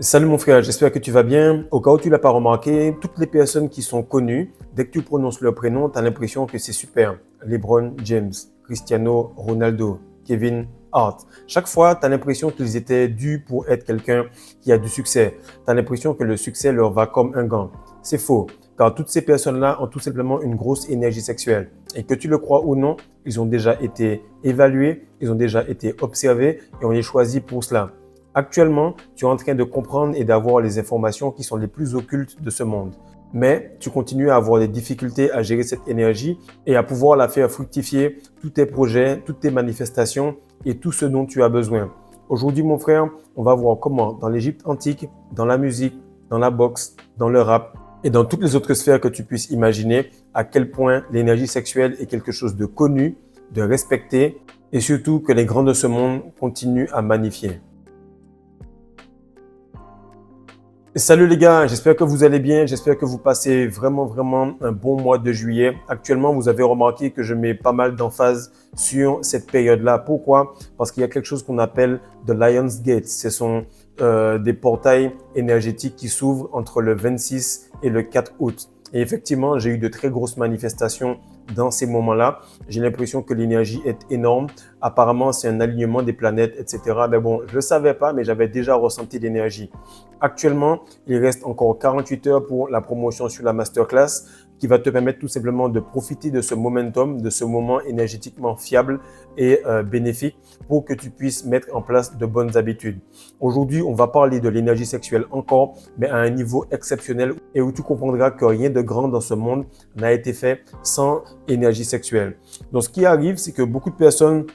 Salut mon frère, j'espère que tu vas bien. Au cas où tu l'as pas remarqué, toutes les personnes qui sont connues, dès que tu prononces leur prénom, tu as l'impression que c'est super. LeBron James, Cristiano Ronaldo, Kevin Hart. Chaque fois, tu as l'impression qu'ils étaient dus pour être quelqu'un qui a du succès. Tu as l'impression que le succès leur va comme un gant. C'est faux, car toutes ces personnes-là ont tout simplement une grosse énergie sexuelle. Et que tu le crois ou non, ils ont déjà été évalués, ils ont déjà été observés et on les choisit pour cela. Actuellement, tu es en train de comprendre et d'avoir les informations qui sont les plus occultes de ce monde. Mais tu continues à avoir des difficultés à gérer cette énergie et à pouvoir la faire fructifier tous tes projets, toutes tes manifestations et tout ce dont tu as besoin. Aujourd'hui, mon frère, on va voir comment dans l'Égypte antique, dans la musique, dans la boxe, dans le rap et dans toutes les autres sphères que tu puisses imaginer, à quel point l'énergie sexuelle est quelque chose de connu, de respecté et surtout que les grands de ce monde continuent à magnifier. Salut les gars, j'espère que vous allez bien, j'espère que vous passez vraiment un bon mois de juillet. Actuellement, vous avez remarqué que je mets pas mal d'emphase sur cette période-là. Pourquoi? Parce qu'il y a quelque chose qu'on appelle The Lion's Gate. Ce sont des portails énergétiques qui s'ouvrent entre le 26 et le 4 août. Et effectivement, j'ai eu de très grosses manifestations dans ces moments-là. J'ai l'impression que l'énergie est énorme. Apparemment, c'est un alignement des planètes, etc. Mais bon, je ne le savais pas, mais j'avais déjà ressenti l'énergie. Actuellement, il reste encore 48 heures pour la promotion sur la masterclass qui va te permettre tout simplement de profiter de ce momentum, de ce moment énergétiquement fiable et bénéfique pour que tu puisses mettre en place de bonnes habitudes. Aujourd'hui, on va parler de l'énergie sexuelle encore, mais à un niveau exceptionnel et où tu comprendras que rien de grand dans ce monde n'a été fait sans énergie sexuelle. Donc, ce qui arrive, c'est que beaucoup de personnes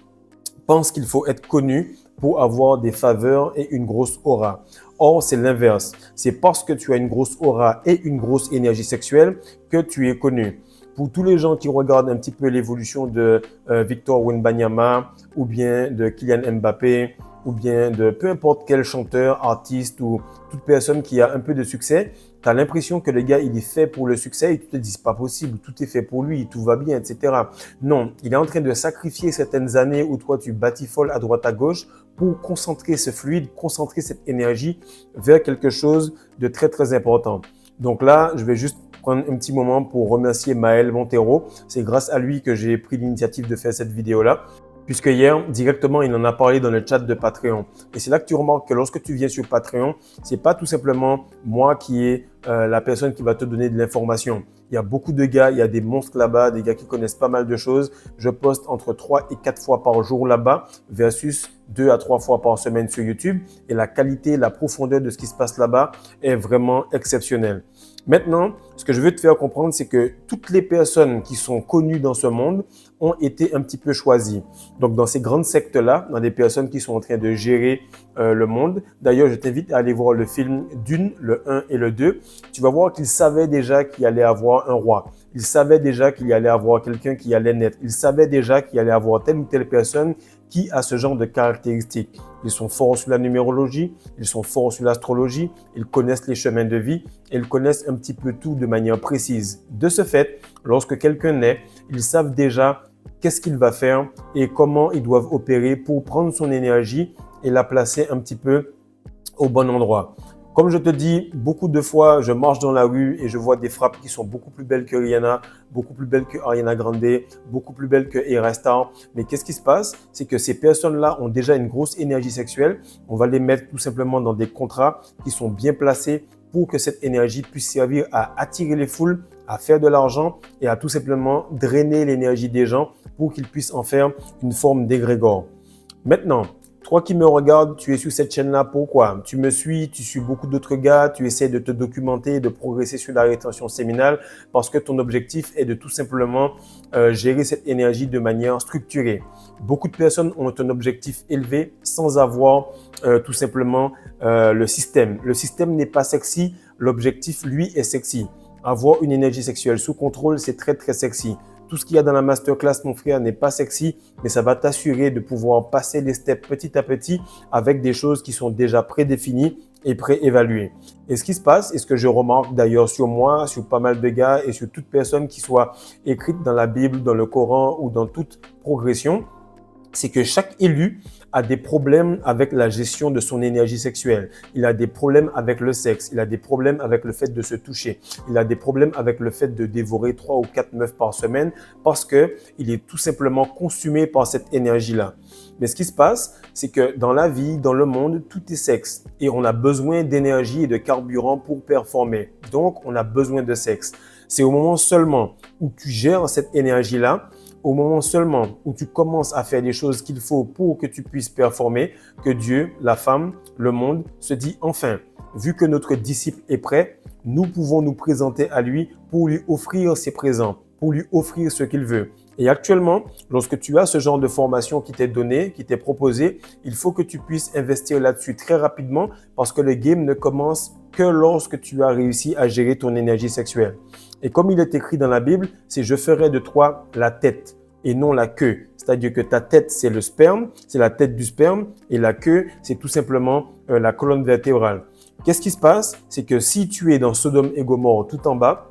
pensent qu'il faut être connu pour avoir des faveurs et une grosse aura. Or, c'est l'inverse. C'est parce que tu as une grosse aura et une grosse énergie sexuelle que tu es connu. Pour tous les gens qui regardent un petit peu l'évolution de Victor Wembanyama ou bien de Kylian Mbappé ou bien de peu importe quel chanteur, artiste ou toute personne qui a un peu de succès, tu as l'impression que le gars, il est fait pour le succès et tu te dis, c'est pas possible, tout est fait pour lui, tout va bien, etc. Non, il est en train de sacrifier certaines années où toi, tu batifoles à droite à gauche pour concentrer ce fluide, concentrer cette énergie vers quelque chose de très important. Donc là, je vais juste prendre un petit moment pour remercier Maël Montero. C'est grâce à lui que j'ai pris l'initiative de faire cette vidéo-là. Puisque hier, directement, il en a parlé dans le chat de Patreon. Et c'est là que tu remarques que lorsque tu viens sur Patreon, c'est pas tout simplement moi qui est la personne qui va te donner de l'information. Il y a beaucoup de gars, il y a des monstres là-bas, des gars qui connaissent pas mal de choses. Je poste entre 3 et 4 fois par jour là-bas versus 2 à 3 fois par semaine sur YouTube. Et la qualité, la profondeur de ce qui se passe là-bas est vraiment exceptionnelle. Maintenant, ce que je veux te faire comprendre, c'est que toutes les personnes qui sont connues dans ce monde ont été un petit peu choisies. Donc, dans ces grandes sectes-là, dans des personnes qui sont en train de gérer le monde. D'ailleurs, je t'invite à aller voir le film Dune, le 1 et le 2. Tu vas voir qu'ils savaient déjà qu'il allait avoir un roi. Ils savaient déjà qu'il y allait avoir quelqu'un qui allait naître. Ils savaient déjà qu'il allait avoir telle ou telle personne qui a ce genre de caractéristiques. Ils sont forts sur la numérologie, ils sont forts sur l'astrologie, ils connaissent les chemins de vie et ils connaissent un petit peu tout de manière précise. De ce fait, lorsque quelqu'un naît, ils savent déjà qu'est-ce qu'il va faire et comment ils doivent opérer pour prendre son énergie et la placer un petit peu au bon endroit. Comme je te dis, beaucoup de fois, je marche dans la rue et je vois des frappes qui sont beaucoup plus belles que Rihanna, beaucoup plus belles que Ariana Grande, beaucoup plus belles que Ayra Starr. Mais qu'est-ce qui se passe? C'est que ces personnes-là ont déjà une grosse énergie sexuelle. On va les mettre tout simplement dans des contrats qui sont bien placés pour que cette énergie puisse servir à attirer les foules, à faire de l'argent et à tout simplement drainer l'énergie des gens pour qu'ils puissent en faire une forme d'égrégore. Maintenant, toi qui me regardes, tu es sur cette chaîne-là, pourquoi? Tu me suis, tu suis beaucoup d'autres gars, tu essaies de te documenter et de progresser sur la rétention séminale parce que ton objectif est de tout simplement gérer cette énergie de manière structurée. Beaucoup de personnes ont un objectif élevé sans avoir tout simplement le système. Le système n'est pas sexy, l'objectif, lui, est sexy. Avoir une énergie sexuelle sous contrôle, c'est très sexy. Tout ce qu'il y a dans la masterclass, mon frère, n'est pas sexy, mais ça va t'assurer de pouvoir passer les steps petit à petit avec des choses qui sont déjà prédéfinies et préévaluées. Et ce qui se passe, et ce que je remarque d'ailleurs sur moi, sur pas mal de gars et sur toute personne qui soit écrite dans la Bible, dans le Coran ou dans toute progression, c'est que chaque élu a des problèmes avec la gestion de son énergie sexuelle. Il a des problèmes avec le sexe. Il a des problèmes avec le fait de se toucher. Il a des problèmes avec le fait de dévorer 3 ou 4 meufs par semaine parce que il est tout simplement consumé par cette énergie-là. Mais ce qui se passe, c'est que dans la vie, dans le monde, tout est sexe et on a besoin d'énergie et de carburant pour performer. Donc, on a besoin de sexe. C'est au moment seulement où tu gères cette énergie-là, au moment seulement où tu commences à faire les choses qu'il faut pour que tu puisses performer, que Dieu, la femme, le monde se dit enfin, vu que notre disciple est prêt, nous pouvons nous présenter à lui pour lui offrir ses présents, pour lui offrir ce qu'il veut. Et actuellement, lorsque tu as ce genre de formation qui t'est donnée, qui t'est proposée, il faut que tu puisses investir là-dessus très rapidement parce que le game ne commence que lorsque tu as réussi à gérer ton énergie sexuelle. Et comme il est écrit dans la Bible, c'est « je ferai de toi la tête et non la queue ». C'est-à-dire que ta tête, c'est le sperme, c'est la tête du sperme et la queue, c'est tout simplement la colonne vertébrale. Qu'est-ce qui se passe? C'est que si tu es dans Sodome et Gomorrhe tout en bas,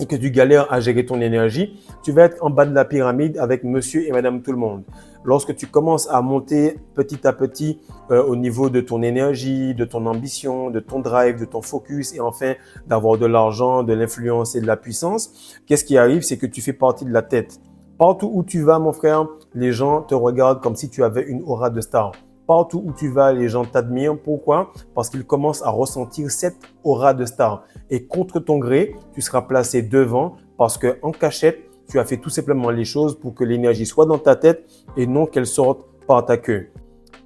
et que tu galères à gérer ton énergie, tu vas être en bas de la pyramide avec monsieur et madame tout le monde. Lorsque tu commences à monter petit à petit au niveau de ton énergie, de ton ambition, de ton drive, de ton focus et enfin d'avoir de l'argent, de l'influence et de la puissance, qu'est-ce qui arrive? C'est que tu fais partie de la tête. Partout où tu vas, mon frère, les gens te regardent comme si tu avais une aura de star. Partout où tu vas, les gens t'admirent. Pourquoi? Parce qu'ils commencent à ressentir cette aura de star. Et contre ton gré, tu seras placé devant parce qu'en cachette, tu as fait tout simplement les choses pour que l'énergie soit dans ta tête et non qu'elle sorte par ta queue.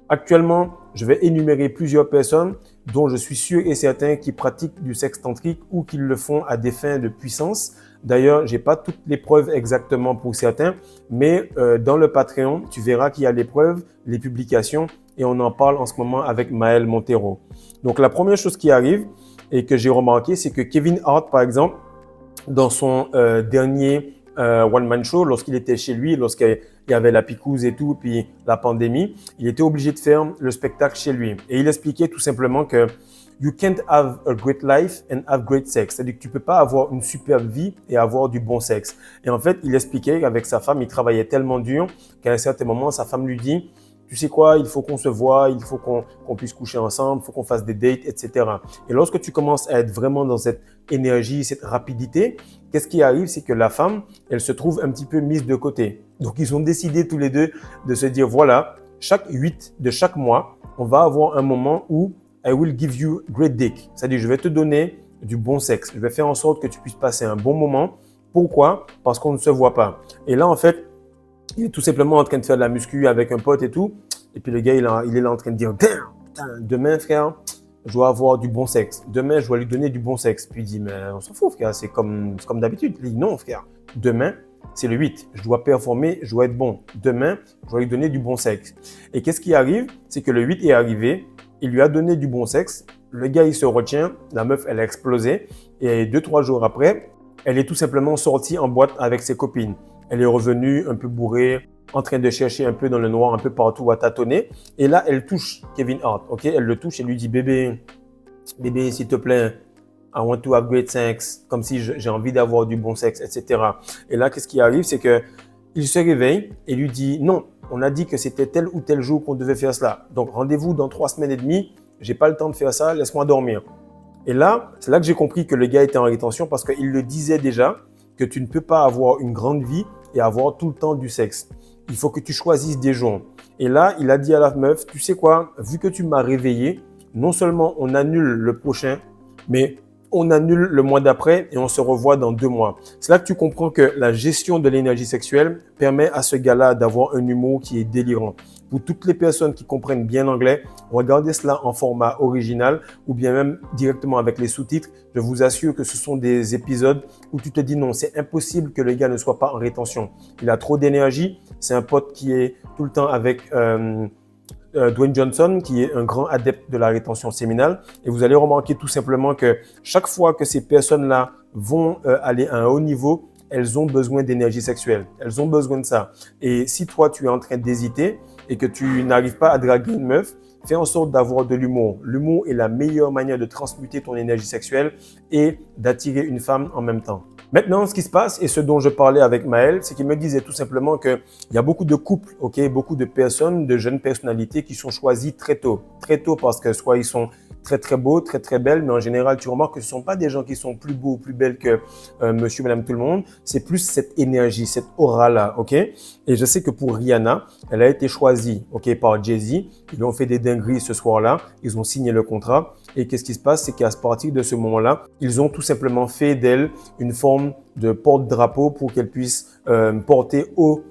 Actuellement, je vais énumérer plusieurs personnes dont je suis sûr et certain qui pratiquent du sexe tantrique ou qui le font à des fins de puissance. D'ailleurs, j'ai pas toutes les preuves exactement pour certains, mais dans le Patreon, tu verras qu'il y a les preuves, les publications et on en parle en ce moment avec Maël Montero. Donc, la première chose qui arrive et que j'ai remarqué, c'est que Kevin Hart, par exemple, dans son dernier one-man show, lorsqu'il était chez lui, lorsqu'il y avait la picouse et tout, puis la pandémie, il était obligé de faire le spectacle chez lui. Et il expliquait tout simplement que you can't have a great life and have great sex. C'est-à-dire que tu peux pas avoir une superbe vie et avoir du bon sexe. Et en fait, il expliquait qu'avec sa femme, il travaillait tellement dur qu'à un certain moment, sa femme lui dit tu sais quoi, il faut qu'on se voie, il faut qu'on puisse coucher ensemble, il faut qu'on fasse des dates, etc. Et lorsque tu commences à être vraiment dans cette énergie, cette rapidité, qu'est-ce qui arrive? C'est que la femme, elle se trouve un petit peu mise de côté. Donc, ils ont décidé tous les deux de se dire, voilà, chaque 8 de chaque mois, on va avoir un moment où I will give you great dick. C'est-à-dire, je vais te donner du bon sexe. Je vais faire en sorte que tu puisses passer un bon moment. Pourquoi? Parce qu'on ne se voit pas. Et là, en fait, il est tout simplement en train de faire de la muscu avec un pote et tout. Et puis le gars, il est là en train de dire, putain, demain, frère, je dois avoir du bon sexe. Demain, je dois lui donner du bon sexe. Puis il dit, mais on s'en fout, frère, c'est comme d'habitude. Il dit, non, frère, demain, c'est le 8. Je dois performer, je dois être bon. Demain, je dois lui donner du bon sexe. Et qu'est-ce qui arrive? C'est que le 8 est arrivé, il lui a donné du bon sexe. Le gars, il se retient, la meuf, elle a explosé. Et 2-3 jours après, elle est tout simplement sortie en boîte avec ses copines. Elle est revenue un peu bourrée, en train de chercher un peu dans le noir, un peu partout à tâtonner. Et là, elle touche Kevin Hart. Ok, elle le touche et lui dit, bébé, s'il te plaît, I want to have great sex, comme si j'ai envie d'avoir du bon sexe, etc. Et là, qu'est-ce qui arrive? C'est que il se réveille et lui dit, non, on a dit que c'était tel ou tel jour qu'on devait faire cela. Donc, rendez-vous dans 3 semaines et demie. J'ai pas le temps de faire ça, laisse-moi dormir. Et là, c'est là que j'ai compris que le gars était en rétention parce qu'il le disait déjà que tu ne peux pas avoir une grande vie et avoir tout le temps du sexe. Il faut que tu choisisses des jours. Et là, il a dit à la meuf, tu sais quoi, vu que tu m'as réveillé, non seulement on annule le prochain, mais on annule le mois d'après et on se revoit dans 2 mois. C'est là que tu comprends que la gestion de l'énergie sexuelle permet à ce gars-là d'avoir un humour qui est délirant. Pour toutes les personnes qui comprennent bien l'anglais, regardez cela en format original ou bien même directement avec les sous-titres. Je vous assure que ce sont des épisodes où tu te dis non, c'est impossible que le gars ne soit pas en rétention. Il a trop d'énergie. C'est un pote qui est tout le temps avec Dwayne Johnson, qui est un grand adepte de la rétention séminale. Et vous allez remarquer tout simplement que chaque fois que ces personnes-là vont aller à un haut niveau, elles ont besoin d'énergie sexuelle. Elles ont besoin de ça. Et si toi, tu es en train d'hésiter et que tu n'arrives pas à draguer une meuf, fais en sorte d'avoir de l'humour. L'humour est la meilleure manière de transmuter ton énergie sexuelle et d'attirer une femme en même temps. Maintenant, ce qui se passe et ce dont je parlais avec Maël, c'est qu'il me disait tout simplement qu'il y a beaucoup de couples, beaucoup de personnes, de jeunes personnalités qui sont choisies très tôt. Très tôt parce que soit ils sont très très beaux, très très belles, mais en général, tu remarques que ce ne sont pas des gens qui sont plus beaux ou plus belles que monsieur, madame, tout le monde. C'est plus cette énergie, cette aura-là, Et je sais que pour Rihanna, elle a été choisie, par Jay-Z. Ils ont fait des dingueries ce soir-là. Ils ont signé le contrat. Et qu'est-ce qui se passe? C'est qu'à partir de ce moment-là, ils ont tout simplement fait d'elle une forme de porte-drapeau pour qu'elle puisse porter haut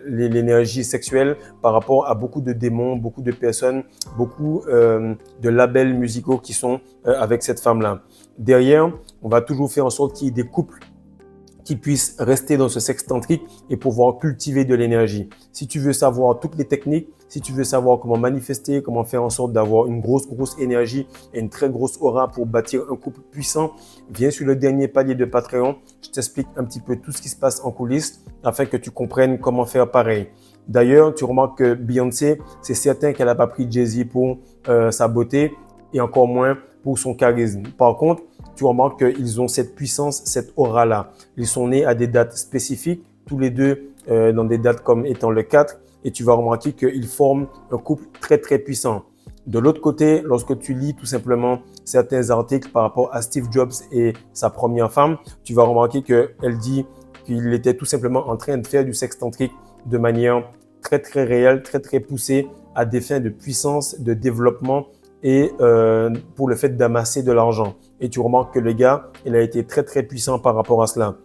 l'énergie sexuelle par rapport à beaucoup de démons, beaucoup de personnes, beaucoup de labels musicaux qui sont avec cette femme-là. Derrière, on va toujours faire en sorte qu'il y ait des couples qui puissent rester dans ce sexe tantrique et pouvoir cultiver de l'énergie. Si tu veux savoir toutes les techniques, si tu veux savoir comment manifester, comment faire en sorte d'avoir une grosse énergie et une très grosse aura pour bâtir un couple puissant, viens sur le dernier palier de Patreon. Je t'explique un petit peu tout ce qui se passe en coulisses afin que tu comprennes comment faire pareil. D'ailleurs, tu remarques que Beyoncé, c'est certain qu'elle n'a pas pris Jay-Z pour sa beauté et encore moins pour son charisme. Par contre, tu remarques qu'ils ont cette puissance, cette aura-là. Ils sont nés à des dates spécifiques, tous les deux dans des dates comme étant le 4, et tu vas remarquer qu'ils forment un couple très très puissant. De l'autre côté, lorsque tu lis tout simplement certains articles par rapport à Steve Jobs et sa première femme, tu vas remarquer qu'elle dit qu'il était tout simplement en train de faire du sexe tantrique de manière très très réelle, très très poussée à des fins de puissance, de développement et pour le fait d'amasser de l'argent. Et tu remarques que le gars, il a été très très puissant par rapport à cela.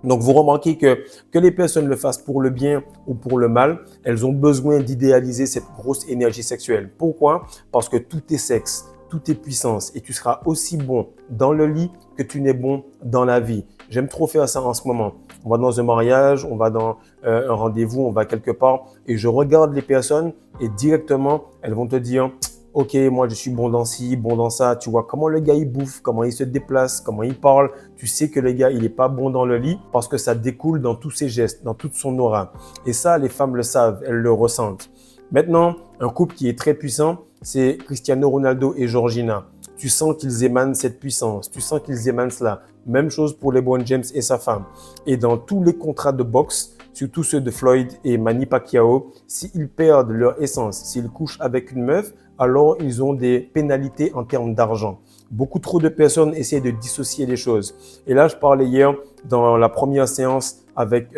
Donc, vous remarquez que les personnes le fassent pour le bien ou pour le mal, elles ont besoin d'idéaliser cette grosse énergie sexuelle. Pourquoi? Parce que tout est sexe, tout est puissance et tu seras aussi bon dans le lit que tu n'es bon dans la vie. J'aime trop faire ça en ce moment. On va dans un mariage, on va dans un rendez-vous, on va quelque part et je regarde les personnes et directement, elles vont te dire « Ok, moi je suis bon dans ci, bon dans ça. » Tu vois comment le gars il bouffe, comment il se déplace, comment il parle. Tu sais que le gars il n'est pas bon dans le lit parce que ça découle dans tous ses gestes, dans toute son aura. Et ça, les femmes le savent, elles le ressentent. Maintenant, un couple qui est très puissant, c'est Cristiano Ronaldo et Georgina. Tu sens qu'ils émanent cette puissance, tu sens qu'ils émanent cela. Même chose pour LeBron James et sa femme. Et dans tous les contrats de boxe, surtout ceux de Floyd et Manny Pacquiao, s'ils perdent leur essence, s'ils couchent avec une meuf, alors ils ont des pénalités en termes d'argent. Beaucoup trop de personnes essaient de dissocier les choses. Et là, je parlais hier dans la première séance avec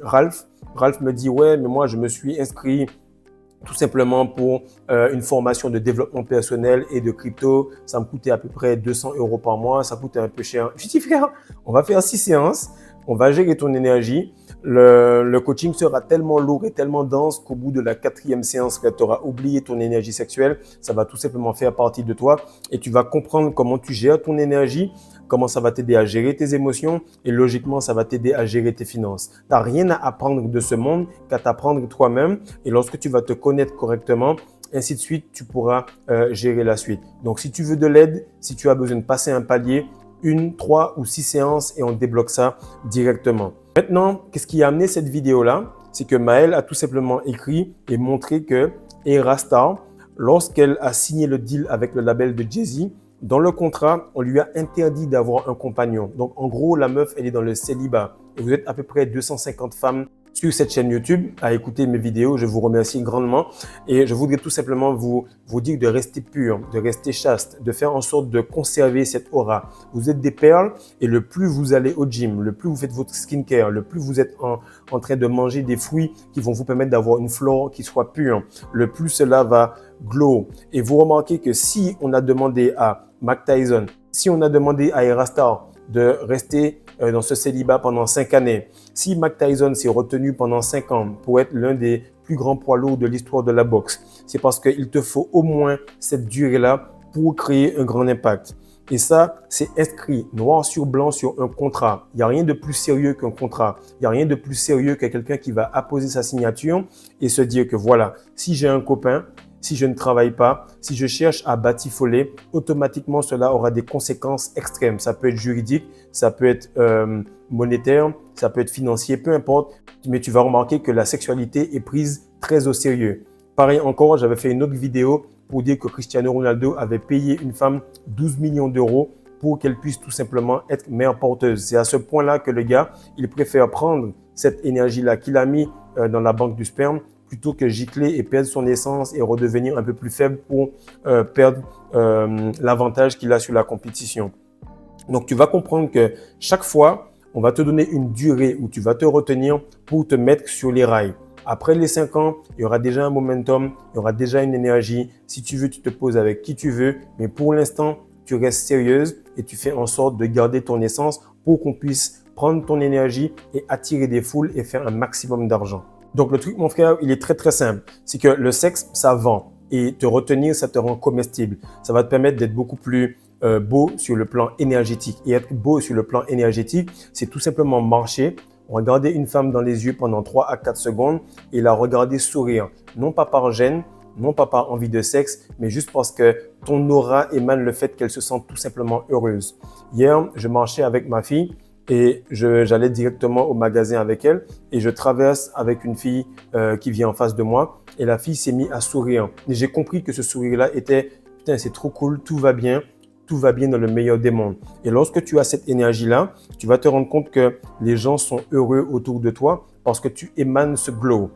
Ralph. Ralph me dit « Ouais, mais moi, je me suis inscrit tout simplement pour une formation de développement personnel et de crypto. Ça me coûtait à peu près 200 € par mois. Ça coûtait un peu cher. » Je dis « Frère, on va faire 6 séances. On va gérer ton énergie. Le coaching sera tellement lourd et tellement dense qu'au bout de la 4e séance, tu auras oublié ton énergie sexuelle. Ça va tout simplement faire partie de toi et tu vas comprendre comment tu gères ton énergie, comment ça va t'aider à gérer tes émotions et logiquement, ça va t'aider à gérer tes finances. Tu n'as rien à apprendre de ce monde qu'à t'apprendre toi-même et lorsque tu vas te connaître correctement, ainsi de suite, tu pourras gérer la suite. Donc, si tu veux de l'aide, si tu as besoin de passer un palier, 1, 3 ou 6 séances et on débloque ça directement. Maintenant, qu'est-ce qui a amené cette vidéo-là? C'est que Maël a tout simplement écrit et montré que Era Star, lorsqu'elle a signé le deal avec le label de Jay-Z, dans le contrat, on lui a interdit d'avoir un compagnon. Donc, en gros, la meuf, elle est dans le célibat. Et vous êtes à peu près 250 femmes sur cette chaîne YouTube à écouter mes vidéos. Je vous remercie grandement et je voudrais tout simplement vous dire de rester pur, de rester chaste, de faire en sorte de conserver cette aura. Vous êtes des perles et le plus vous allez au gym, le plus vous faites votre skincare, le plus vous êtes en train de manger des fruits qui vont vous permettre d'avoir une flore qui soit pure, le plus cela va glow. Et vous remarquez que si on a demandé à Mike Tyson, si on a demandé à Era Star de rester dans ce célibat pendant 5 années. Si Mike Tyson s'est retenu pendant 5 ans pour être l'un des plus grands poids lourds de l'histoire de la boxe, c'est parce qu'il te faut au moins cette durée-là pour créer un grand impact. Et ça, c'est inscrit noir sur blanc sur un contrat. Il n'y a rien de plus sérieux qu'un contrat. Il n'y a rien de plus sérieux que quelqu'un qui va apposer sa signature et se dire que voilà, si j'ai un copain, si je ne travaille pas, si je cherche à batifoler, automatiquement, cela aura des conséquences extrêmes. Ça peut être juridique, ça peut être monétaire, ça peut être financier, peu importe. Mais tu vas remarquer que la sexualité est prise très au sérieux. Pareil encore, j'avais fait une autre vidéo pour dire que Cristiano Ronaldo avait payé une femme 12 millions d'euros pour qu'elle puisse tout simplement être mère porteuse. C'est à ce point-là que le gars, il préfère prendre cette énergie-là qu'il a mis dans la banque du sperme plutôt que gicler et perdre son essence et redevenir un peu plus faible pour perdre l'avantage qu'il a sur la compétition. Donc, tu vas comprendre que chaque fois, on va te donner une durée où tu vas te retenir pour te mettre sur les rails. Après les 5 ans, il y aura déjà un momentum, il y aura déjà une énergie. Si tu veux, tu te poses avec qui tu veux. Mais pour l'instant, tu restes sérieuse et tu fais en sorte de garder ton essence pour qu'on puisse prendre ton énergie et attirer des foules et faire un maximum d'argent. Donc, le truc, mon frère, il est très, très simple. C'est que le sexe, ça vend. Et te retenir, ça te rend comestible. Ça va te permettre d'être beaucoup plus beau sur le plan énergétique. Et être beau sur le plan énergétique, c'est tout simplement marcher, regarder une femme dans les yeux pendant 3 à 4 secondes et la regarder sourire. Non pas par gêne, non pas par envie de sexe, mais juste parce que ton aura émane le fait qu'elle se sente tout simplement heureuse. Hier, je marchais avec ma fille et j'allais directement au magasin avec elle et je traverse avec une fille qui vient en face de moi et la fille s'est mise à sourire. Et j'ai compris que ce sourire-là était « putain, c'est trop cool, tout va bien ». Tout va bien dans le meilleur des mondes. Et lorsque tu as cette énergie-là, tu vas te rendre compte que les gens sont heureux autour de toi parce que tu émanes ce glow.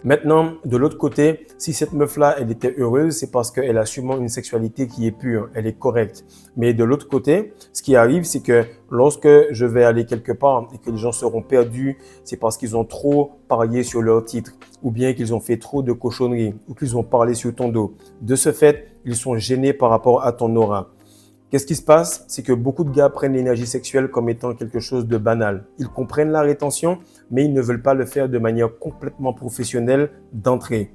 Maintenant, de l'autre côté, si cette meuf-là, elle était heureuse, c'est parce qu'elle a sûrement une sexualité qui est pure, elle est correcte. Mais de l'autre côté, ce qui arrive, c'est que lorsque je vais aller quelque part et que les gens seront perdus, c'est parce qu'ils ont trop parié sur leur titre ou bien qu'ils ont fait trop de cochonneries ou qu'ils ont parlé sur ton dos. De ce fait, ils sont gênés par rapport à ton aura. Qu'est-ce qui se passe? C'est que beaucoup de gars prennent l'énergie sexuelle comme étant quelque chose de banal. Ils comprennent la rétention, mais ils ne veulent pas le faire de manière complètement professionnelle d'entrée.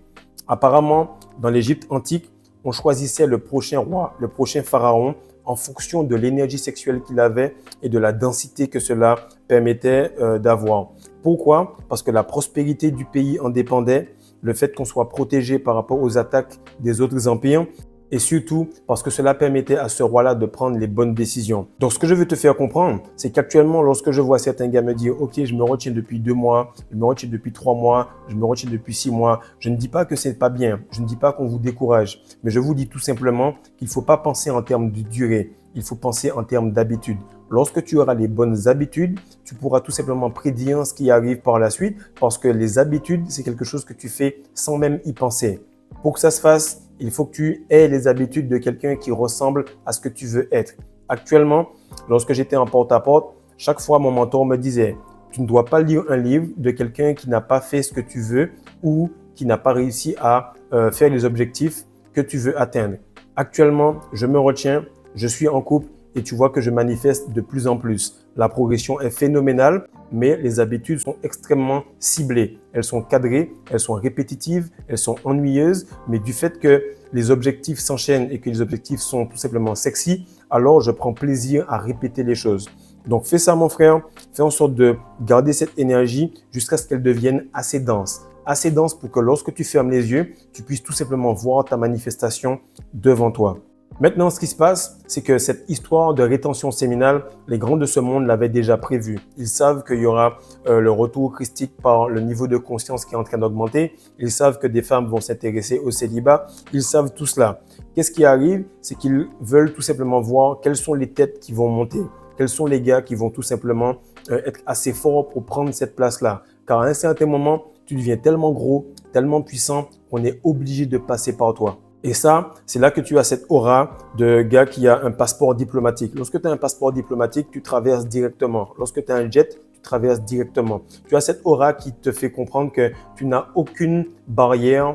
Apparemment, dans l'Égypte antique, on choisissait le prochain roi, le prochain pharaon, en fonction de l'énergie sexuelle qu'il avait et de la densité que cela permettait d'avoir. Pourquoi? Parce que la prospérité du pays en dépendait, le fait qu'on soit protégé par rapport aux attaques des autres empires, et surtout parce que cela permettait à ce roi-là de prendre les bonnes décisions. Donc, ce que je veux te faire comprendre, c'est qu'actuellement, lorsque je vois certains gars me dire « Ok, je me retiens depuis 2 mois, je me retiens depuis 3 mois, je me retiens depuis 6 mois », je ne dis pas que c'est pas bien, je ne dis pas qu'on vous décourage, mais je vous dis tout simplement qu'il ne faut pas penser en termes de durée, il faut penser en termes d'habitude. Lorsque tu auras les bonnes habitudes, tu pourras tout simplement prédire ce qui arrive par la suite parce que les habitudes, c'est quelque chose que tu fais sans même y penser. Pour que ça se fasse, il faut que tu aies les habitudes de quelqu'un qui ressemble à ce que tu veux être. Actuellement, lorsque j'étais en porte-à-porte, chaque fois mon mentor me disait « Tu ne dois pas lire un livre de quelqu'un qui n'a pas fait ce que tu veux ou qui n'a pas réussi à faire les objectifs que tu veux atteindre. » Actuellement, je me retiens, je suis en couple et tu vois que je manifeste de plus en plus. La progression est phénoménale, mais les habitudes sont extrêmement ciblées. Elles sont cadrées, elles sont répétitives, elles sont ennuyeuses, mais du fait que les objectifs s'enchaînent et que les objectifs sont tout simplement sexy, alors je prends plaisir à répéter les choses. Donc fais ça mon frère, fais en sorte de garder cette énergie jusqu'à ce qu'elle devienne assez dense. Assez dense pour que lorsque tu fermes les yeux, tu puisses tout simplement voir ta manifestation devant toi. Maintenant, ce qui se passe, c'est que cette histoire de rétention séminale, les grands de ce monde l'avaient déjà prévu. Ils savent qu'il y aura le retour christique par le niveau de conscience qui est en train d'augmenter. Ils savent que des femmes vont s'intéresser au célibat. Ils savent tout cela. Qu'est-ce qui arrive? C'est qu'ils veulent tout simplement voir quelles sont les têtes qui vont monter. Quels sont les gars qui vont tout simplement être assez forts pour prendre cette place-là. Car à un certain moment, tu deviens tellement gros, tellement puissant qu'on est obligé de passer par toi. Et ça, c'est là que tu as cette aura de gars qui a un passeport diplomatique. Lorsque tu as un passeport diplomatique, tu traverses directement. Lorsque tu as un jet, tu traverses directement. Tu as cette aura qui te fait comprendre que tu n'as aucune barrière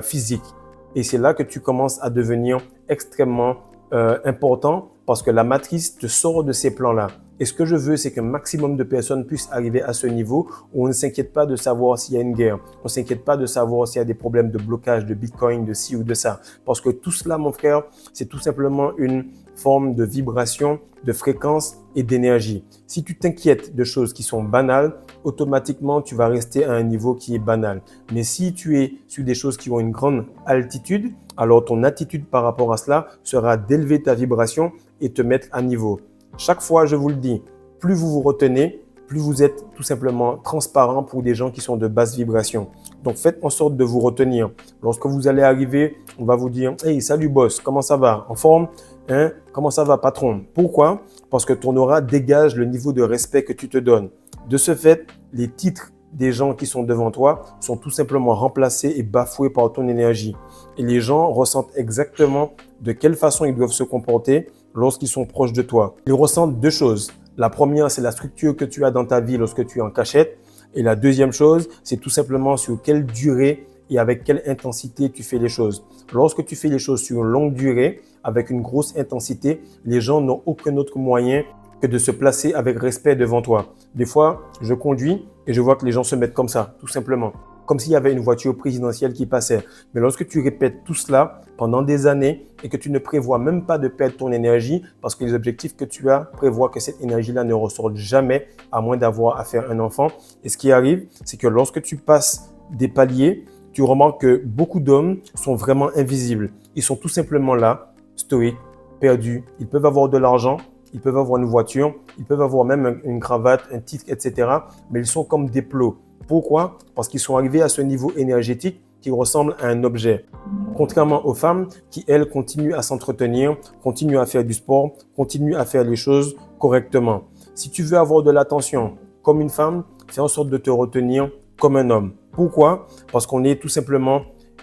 physique. Et c'est là que tu commences à devenir extrêmement important parce que la matrice te sort de ces plans-là. Et ce que je veux, c'est qu'un maximum de personnes puissent arriver à ce niveau où on ne s'inquiète pas de savoir s'il y a une guerre. On ne s'inquiète pas de savoir s'il y a des problèmes de blocage, de Bitcoin, de ci ou de ça. Parce que tout cela, mon frère, c'est tout simplement une forme de vibration, de fréquence et d'énergie. Si tu t'inquiètes de choses qui sont banales, automatiquement, tu vas rester à un niveau qui est banal. Mais si tu es sur des choses qui ont une grande altitude, alors ton attitude par rapport à cela sera d'élever ta vibration et te mettre à niveau. Chaque fois, je vous le dis, plus vous vous retenez, plus vous êtes tout simplement transparent pour des gens qui sont de basse vibration. Donc, faites en sorte de vous retenir. Lorsque vous allez arriver, on va vous dire « Hey, salut boss, comment ça va? En forme ?» Hein? Comment ça va, patron? Pourquoi? Parce que ton aura dégage le niveau de respect que tu te donnes. De ce fait, les titres des gens qui sont devant toi sont tout simplement remplacés et bafoués par ton énergie. Et les gens ressentent exactement de quelle façon ils doivent se comporter lorsqu'ils sont proches de toi. Ils ressentent deux choses. La première, c'est la structure que tu as dans ta vie lorsque tu es en cachette. Et la deuxième chose, c'est tout simplement sur quelle durée et avec quelle intensité tu fais les choses. Lorsque tu fais les choses sur une longue durée, avec une grosse intensité, les gens n'ont aucun autre moyen que de se placer avec respect devant toi. Des fois, je conduis et je vois que les gens se mettent comme ça, tout simplement. Comme s'il y avait une voiture présidentielle qui passait. Mais lorsque tu répètes tout cela pendant des années et que tu ne prévois même pas de perdre ton énergie parce que les objectifs que tu as prévoient que cette énergie-là ne ressorte jamais à moins d'avoir à faire un enfant. Et ce qui arrive, c'est que lorsque tu passes des paliers, tu remarques que beaucoup d'hommes sont vraiment invisibles. Ils sont tout simplement là, stoïques, perdus. Ils peuvent avoir de l'argent, ils peuvent avoir une voiture, ils peuvent avoir même une cravate, un titre, etc. Mais ils sont comme des plots. Pourquoi? Parce qu'ils sont arrivés à ce niveau énergétique qui ressemble à un objet. Contrairement aux femmes qui, elles, continuent à s'entretenir, continuent à faire du sport, continuent à faire les choses correctement. Si tu veux avoir de l'attention comme une femme, fais en sorte de te retenir comme un homme. Pourquoi? Parce qu'on est tout simplement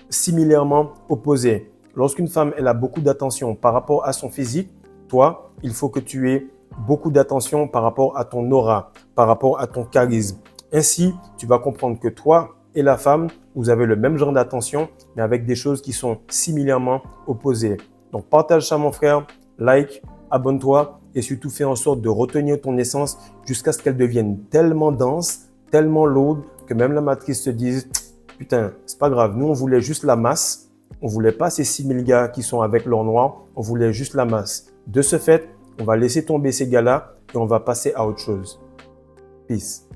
similairement opposés. Lorsqu'une femme elle a beaucoup d'attention par rapport à son physique, toi, il faut que tu aies beaucoup d'attention par rapport à ton aura, par rapport à ton charisme. Ainsi, tu vas comprendre que toi et la femme, vous avez le même genre d'attention, mais avec des choses qui sont similairement opposées. Donc, partage ça, mon frère, like, abonne-toi et surtout fais en sorte de retenir ton essence jusqu'à ce qu'elle devienne tellement dense, tellement lourde que même la matrice se dise « Putain, c'est pas grave, nous on voulait juste la masse, on voulait pas ces 6000 gars qui sont avec l'or noir, on voulait juste la masse. » De ce fait, on va laisser tomber ces gars-là et on va passer à autre chose. Peace.